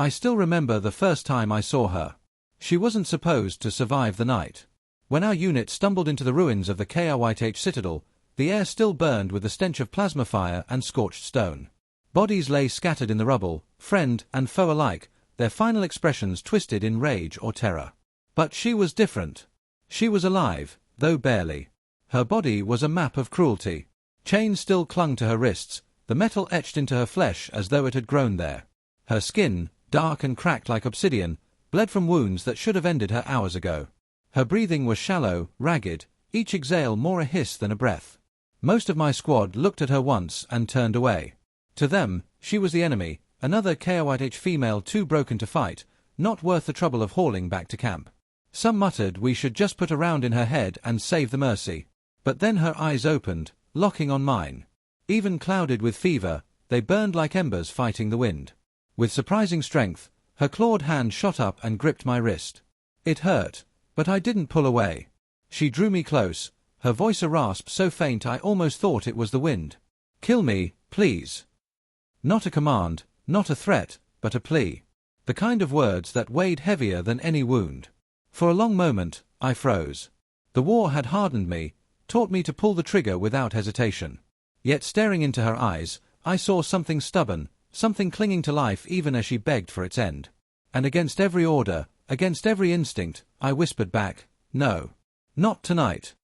I still remember the first time I saw her. She wasn't supposed to survive the night. When our unit stumbled into the ruins of the KRYH Citadel, the air still burned with the stench of plasma fire and scorched stone. Bodies lay scattered in the rubble, friend and foe alike, their final expressions twisted in rage or terror. But she was different. She was alive, though barely. Her body was a map of cruelty. Chains still clung to her wrists, the metal etched into her flesh as though it had grown there. Her skin, dark and cracked like obsidian, bled from wounds that should have ended her hours ago. Her breathing was shallow, ragged, each exhale more a hiss than a breath. Most of my squad looked at her once and turned away. To them, she was the enemy, another KRYH female too broken to fight, not worth the trouble of hauling back to camp. Some muttered we should just put a round in her head and save the mercy. But then her eyes opened, locking on mine. Even clouded with fever, they burned like embers fighting the wind. With surprising strength, her clawed hand shot up and gripped my wrist. It hurt, but I didn't pull away. She drew me close, her voice a rasp so faint I almost thought it was the wind. "Kill me, please." Not a command, not a threat, but a plea. The kind of words that weighed heavier than any wound. For a long moment, I froze. The war had hardened me, taught me to pull the trigger without hesitation. Yet staring into her eyes, I saw something stubborn, something clinging to life even as she begged for its end. And against every order, against every instinct, I whispered back, "No. Not tonight."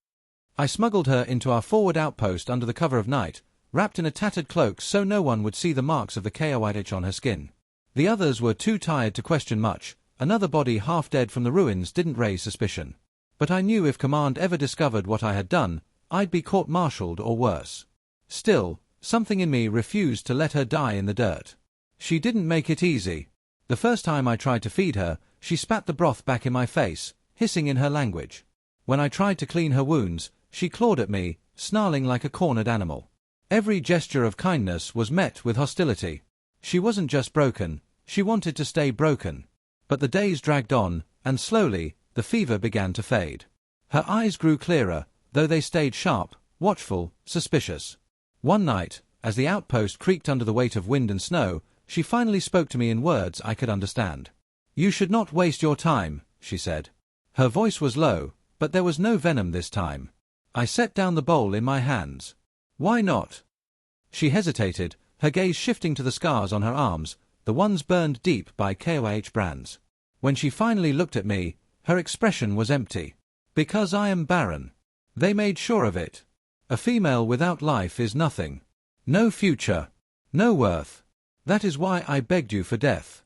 I smuggled her into our forward outpost under the cover of night, wrapped in a tattered cloak so no one would see the marks of the KRYH on her skin. The others were too tired to question much. Another body half dead from the ruins didn't raise suspicion. But I knew if command ever discovered what I had done, I'd be court-martialed or worse. Still, something in me refused to let her die in the dirt. She didn't make it easy. The first time I tried to feed her, she spat the broth back in my face, hissing in her language. When I tried to clean her wounds, she clawed at me, snarling like a cornered animal. Every gesture of kindness was met with hostility. She wasn't just broken, she wanted to stay broken. But the days dragged on, and slowly, the fever began to fade. Her eyes grew clearer, though they stayed sharp, watchful, suspicious. One night, as the outpost creaked under the weight of wind and snow, she finally spoke to me in words I could understand. "You should not waste your time," she said. Her voice was low, but there was no venom this time. I set down the bowl in my hands. "Why not?" She hesitated, her gaze shifting to the scars on her arms, the ones burned deep by KRYH brands. When she finally looked at me, her expression was empty. "Because I am barren. They made sure of it. A female without life is nothing. No future. No worth. That is why I begged you for death."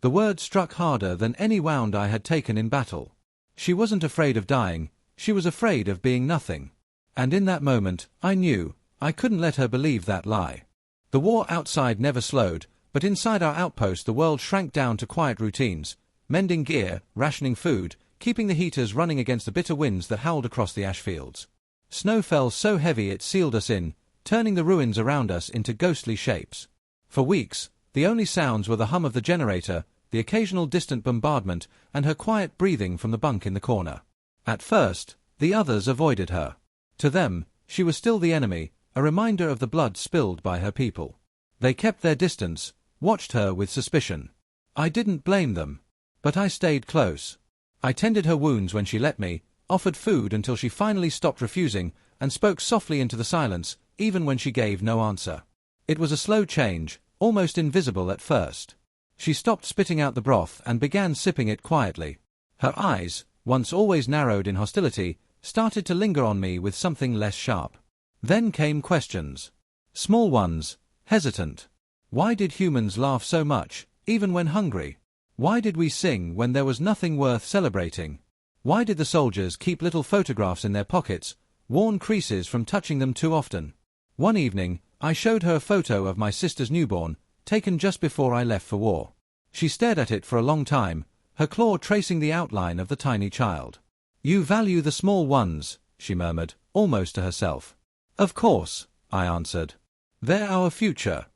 The word struck harder than any wound I had taken in battle. She wasn't afraid of dying, she was afraid of being nothing. And in that moment, I knew, I couldn't let her believe that lie. The war outside never slowed, but inside our outpost the world shrank down to quiet routines, mending gear, rationing food, keeping the heaters running against the bitter winds that howled across the ash fields. Snow fell so heavy it sealed us in, turning the ruins around us into ghostly shapes. For weeks, the only sounds were the hum of the generator, the occasional distant bombardment, and her quiet breathing from the bunk in the corner. At first, the others avoided her. To them, she was still the enemy, a reminder of the blood spilled by her people. They kept their distance, watched her with suspicion. I didn't blame them. But I stayed close. I tended her wounds when she let me, offered food until she finally stopped refusing, and spoke softly into the silence, even when she gave no answer. It was a slow change, almost invisible at first. She stopped spitting out the broth and began sipping it quietly. Her eyes, once always narrowed in hostility, started to linger on me with something less sharp. Then came questions. Small ones, hesitant. Why did humans laugh so much, even when hungry? Why did we sing when there was nothing worth celebrating? Why did the soldiers keep little photographs in their pockets, worn creases from touching them too often? One evening, I showed her a photo of my sister's newborn, taken just before I left for war. She stared at it for a long time, her claw tracing the outline of the tiny child. "You value the small ones," she murmured, almost to herself. "Of course," I answered. "They're our future."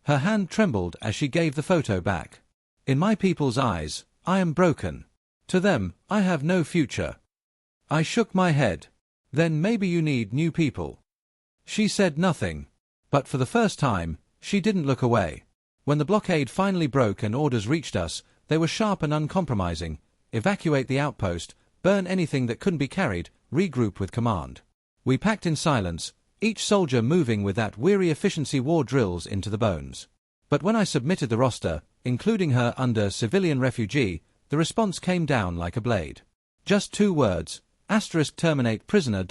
Her hand trembled as she gave the photo back. "In my people's eyes, I am broken. To them, I have no future." I shook my head. "Then maybe you need new people." She said nothing. But for the first time, she didn't look away. When the blockade finally broke and orders reached us, they were sharp and uncompromising: evacuate the outpost, burn anything that couldn't be carried, regroup with command. We packed in silence, each soldier moving with that weary efficiency war drills into the bones. But when I submitted the roster, including her under civilian refugee, the response came down like a blade. Just 2 words: *terminate prisoner.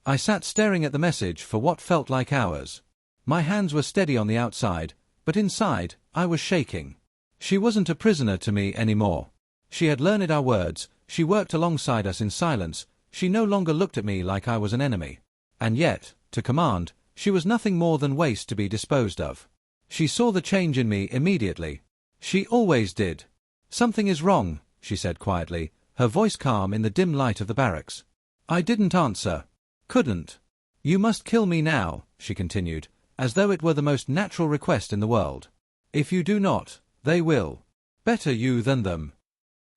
I sat staring at the message for what felt like hours. My hands were steady on the outside, but inside, I was shaking. She wasn't a prisoner to me anymore. She had learned our words, she worked alongside us in silence, she no longer looked at me like I was an enemy. And yet, to command, she was nothing more than waste to be disposed of. She saw the change in me immediately. She always did. "Something is wrong," she said quietly, her voice calm in the dim light of the barracks. I didn't answer. Couldn't. "You must kill me now," she continued, as though it were the most natural request in the world. "If you do not, they will. Better you than them."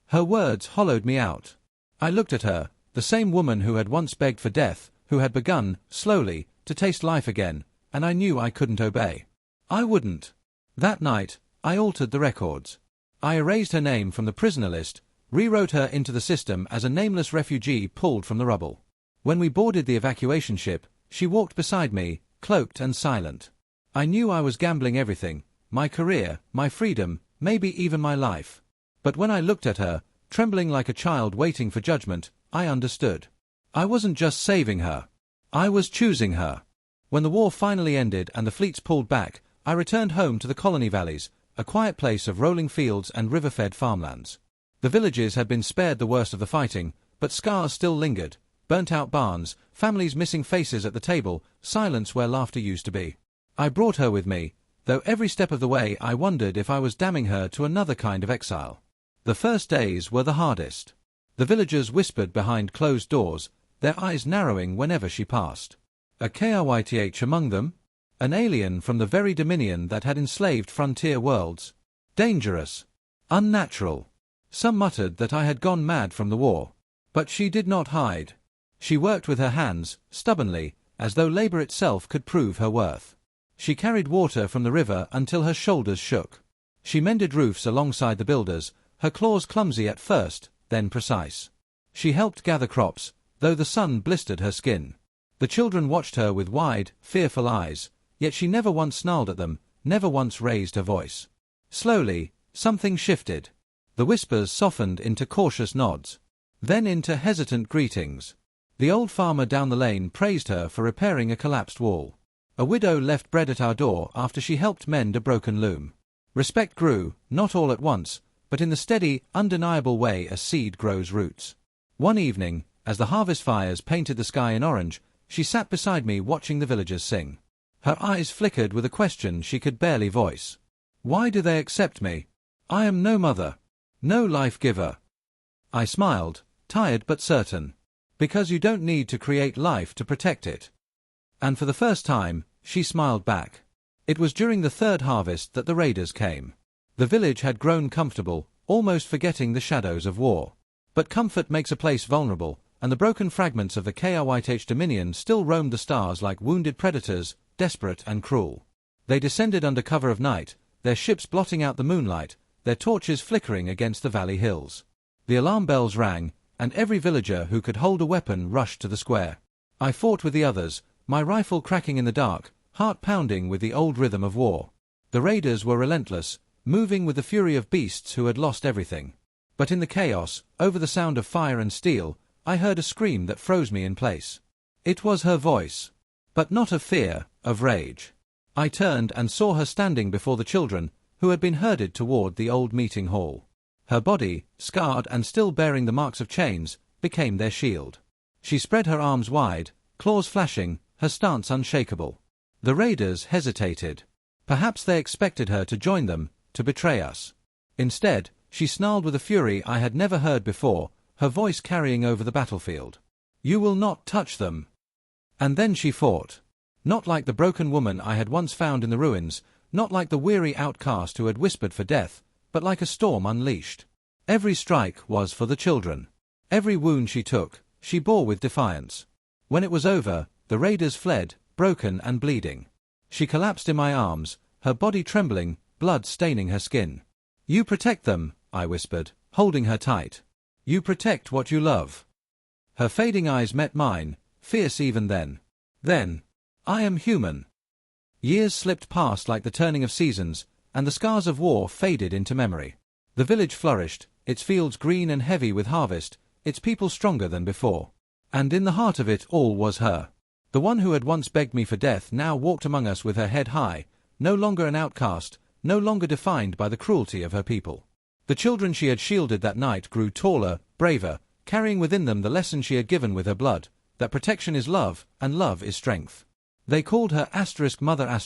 Her words hollowed me out. I looked at her, the same woman who had once begged for death, who had begun, slowly, to taste life again, and I knew I couldn't obey. I wouldn't. That night, I altered the records. I erased her name from the prisoner list, rewrote her into the system as a nameless refugee pulled from the rubble. When we boarded the evacuation ship, she walked beside me, cloaked and silent. I knew I was gambling everything: my career, my freedom, maybe even my life. But when I looked at her, trembling like a child waiting for judgment, I understood. I wasn't just saving her. I was choosing her. When the war finally ended and the fleets pulled back, I returned home to the colony valleys, a quiet place of rolling fields and river-fed farmlands. The villages had been spared the worst of the fighting, but scars still lingered: burnt-out barns, families missing faces at the table, silence where laughter used to be. I brought her with me, though every step of the way I wondered if I was damning her to another kind of exile. The first days were the hardest. The villagers whispered behind closed doors, their eyes narrowing whenever she passed. A KRYTH among them? An alien from the very dominion that had enslaved frontier worlds? Dangerous. Unnatural. Some muttered that I had gone mad from the war. But she did not hide. She worked with her hands, stubbornly, as though labor itself could prove her worth. She carried water from the river until her shoulders shook. She mended roofs alongside the builders, her claws clumsy at first, then precise. She helped gather crops, though the sun blistered her skin. The children watched her with wide, fearful eyes, yet she never once snarled at them, never once raised her voice. Slowly, something shifted. The whispers softened into cautious nods, then into hesitant greetings. The old farmer down the lane praised her for repairing a collapsed wall. A widow left bread at our door after she helped mend a broken loom. Respect grew, not all at once, but in the steady, undeniable way a seed grows roots. One evening, as the harvest fires painted the sky in orange, she sat beside me watching the villagers sing. Her eyes flickered with a question she could barely voice. "Why do they accept me? I am no mother, no life-giver." I smiled, tired but certain. "Because you don't need to create life to protect it." And for the first time, she smiled back. It was during the third harvest that the raiders came. The village had grown comfortable, almost forgetting the shadows of war. But comfort makes a place vulnerable, and the broken fragments of the KRYTH Dominion still roamed the stars like wounded predators, desperate and cruel. They descended under cover of night, their ships blotting out the moonlight, their torches flickering against the valley hills. The alarm bells rang, and every villager who could hold a weapon rushed to the square. I fought with the others, my rifle cracking in the dark, heart pounding with the old rhythm of war. The raiders were relentless, moving with the fury of beasts who had lost everything. But in the chaos, over the sound of fire and steel, I heard a scream that froze me in place. It was her voice. But not of fear, of rage. I turned and saw her standing before the children, who had been herded toward the old meeting hall. Her body, scarred and still bearing the marks of chains, became their shield. She spread her arms wide, claws flashing, her stance unshakable. The raiders hesitated. Perhaps they expected her to join them, to betray us. Instead, she snarled with a fury I had never heard before, her voice carrying over the battlefield. "You will not touch them." And then she fought. Not like the broken woman I had once found in the ruins, not like the weary outcast who had whispered for death, but like a storm unleashed. Every strike was for the children. Every wound she took, she bore with defiance. When it was over, the raiders fled, broken and bleeding. She collapsed in my arms, her body trembling, blood staining her skin. "You protect them," I whispered, holding her tight. "You protect what you love." Her fading eyes met mine, fierce even then. Then, "I am human." Years slipped past like the turning of seasons, and the scars of war faded into memory. The village flourished, its fields green and heavy with harvest, its people stronger than before. And in the heart of it all was her. The one who had once begged me for death now walked among us with her head high, no longer an outcast, no longer defined by the cruelty of her people. The children she had shielded that night grew taller, braver, carrying within them the lesson she had given with her blood, that protection is love, and love is strength. They called her *Mother*,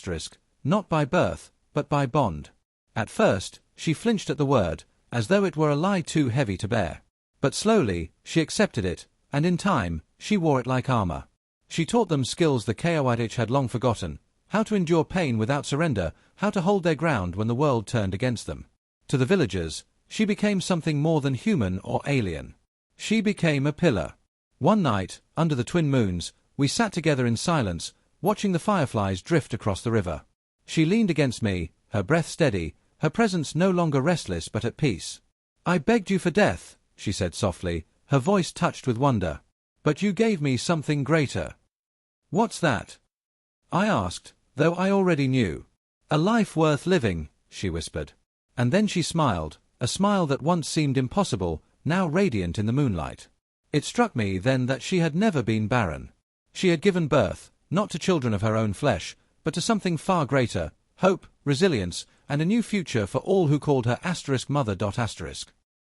not by birth, but by bond. At first, she flinched at the word, as though it were a lie too heavy to bear. But slowly, she accepted it, and in time, she wore it like armor. She taught them skills the KIH had long forgotten, how to endure pain without surrender, how to hold their ground when the world turned against them. To the villagers, she became something more than human or alien. She became a pillar. One night, under the twin moons, we sat together in silence, watching the fireflies drift across the river. She leaned against me, her breath steady, her presence no longer restless but at peace. "I begged you for death," she said softly, her voice touched with wonder. "But you gave me something greater." "What's that?" I asked, though I already knew. "A life worth living," she whispered. And then she smiled, a smile that once seemed impossible, now radiant in the moonlight. It struck me then that she had never been barren. She had given birth, not to children of her own flesh, but to something far greater, hope, resilience, and a new future for all who called her *Mother*.